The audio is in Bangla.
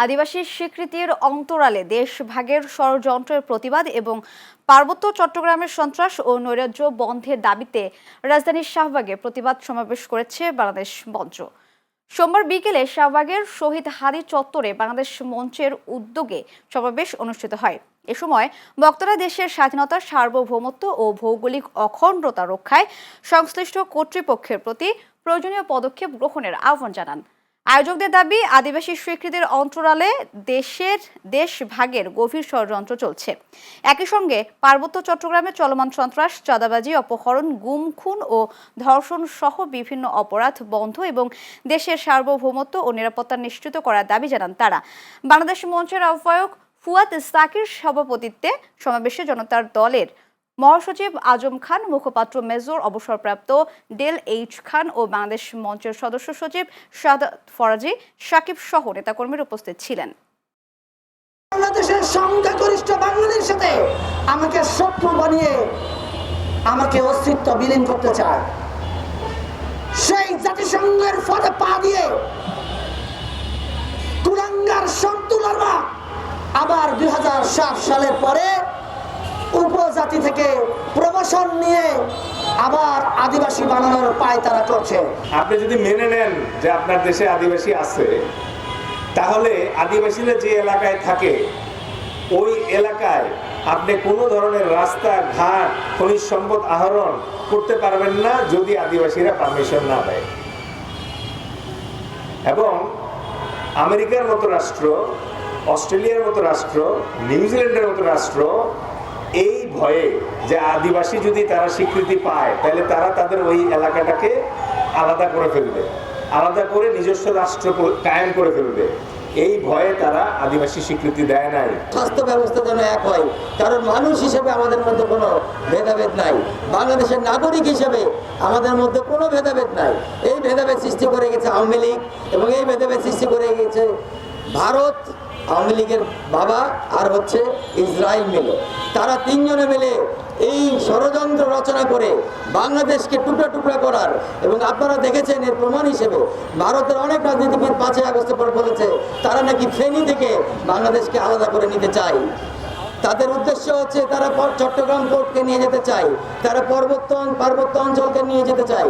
আদিবাসী স্বীকৃতির অন্তরালে দেশ ভাগের ষড়যন্ত্রের প্রতিবাদ এবং পার্বত্য চট্টগ্রামের সন্ত্রাস ও নৈরাজ্য বন্ধের দাবিতে রাজধানীর শাহবাগে প্রতিবাদ সমাবেশ করেছে বাংলাদেশ মঞ্চ। সোমবার বিকেলে শাহবাগের শহীদ হাদি চত্বরে বাংলাদেশ মঞ্চের উদ্যোগে সমাবেশ অনুষ্ঠিত হয়। এ সময় বক্তারা দেশের স্বাধীনতা, সার্বভৌমত্ব ও ভৌগোলিক অখণ্ডতা রক্ষায় সংশ্লিষ্ট কর্তৃপক্ষের প্রতি প্রয়োজনীয় পদক্ষেপ গ্রহণের আহ্বান জানান। আয়োজকদের দাবি, আদিবাসী স্বীকৃতির অন্তরালে দেশ ভাগের গভীর ষড়যন্ত্র চলছে। একই সঙ্গে পার্বত্য চট্টগ্রামে চলমান সন্ত্রাস, চাঁদাবাজি, অপহরণ, গুম, খুন ও ধর্ষণ সহ বিভিন্ন অপরাধ বন্ধ এবং দেশের সার্বভৌমত্ব ও নিরাপত্তা নিশ্চিত করার দাবি জানান তারা। বাংলাদেশ মঞ্চের আহ্বায়ক ফুয়াদ সাকির সভাপতিত্বে সমাবেশে জনতার দলের মহাসচিব আজম খান, মুখপাত্র মেজর অবসরপ্রাপ্ত ডেল এইচ খান ও বাংলাদেশ মঞ্চের সদস্য সচিব সাদাত ফরাজি, সাকিব সহ নেতাকর্মীরা উপস্থিত ছিলেন। বাংলাদেশের সংখ্যাগরিষ্ঠ বাঙালির সাথে আমাকে শত্রু বানিয়ে আমাকে অস্তিত্ব বিলীন করতে চায়। সেই জাতিসংঘের ফাঁদে পা দিয়ে কুলাঙ্গার সন্তুলাররা আবার 2007 সালের পরে উপজাতি থেকে প্রমোশন নিয়ে আবার আদিবাসী বানানোর পায়তারা করছে। আপনি যদি মেনে নেন যে আপনার দেশে আদিবাসী আছে, তাহলে আদিবাসীরা যে এলাকায় থাকে ওই এলাকায় আপনি কোনো ধরনের রাস্তা ঘাট, খনিজ সম্পদ আহরণ করতে পারবেন না যদি আদিবাসীরা পারমিশন না দেয়। এবং আমেরিকার মতো রাষ্ট্র, অস্ট্রেলিয়ার মতো রাষ্ট্র, নিউজিল্যান্ডের মতো রাষ্ট্র এই ভয়ে যে আদিবাসী যদি তারা স্বীকৃতি পায় তাহলে তারা তাদের ওই এলাকাটাকে আলাদা করে ফেলবে, আলাদা করে নিজস্ব রাষ্ট্র কায়েম করে ফেলবে। এই ভয়ে তারা আদিবাসী স্বীকৃতি দেয় নাই। স্বাস্থ্য ব্যবস্থা যেন এক হয়, কারণ মানুষ হিসেবে আমাদের মধ্যে কোনো ভেদাভেদ নাই। বাংলাদেশের নাগরিক হিসেবে আমাদের মধ্যে কোনো ভেদাভেদ নাই। এই ভেদাভেদ সৃষ্টি করে গেছে আওয়ামী লীগ এবং এই ভেদাভেদ সৃষ্টি করে গেছে ভারত, আওয়ামী লীগের বাবা আর হচ্ছে ইসরায়েল মিলে। তারা তিনজনে মিলে এই ষড়যন্ত্র রচনা করে বাংলাদেশকে টুকরা টুকরা করার, এবং আপনারা দেখেছেন এর প্রমাণ হিসেবে ভারতের অনেক রাজনীতিবিদ 5ই আগস্টের পর বলেছে তারা নাকি ফেনী থেকে বাংলাদেশকে আলাদা করে নিতে চায়। তাদের উদ্দেশ্য হচ্ছে তারা চট্টগ্রাম পোর্টকে নিয়ে যেতে চায়, তারা পার্বত্য অঞ্চলকে নিয়ে যেতে চায়।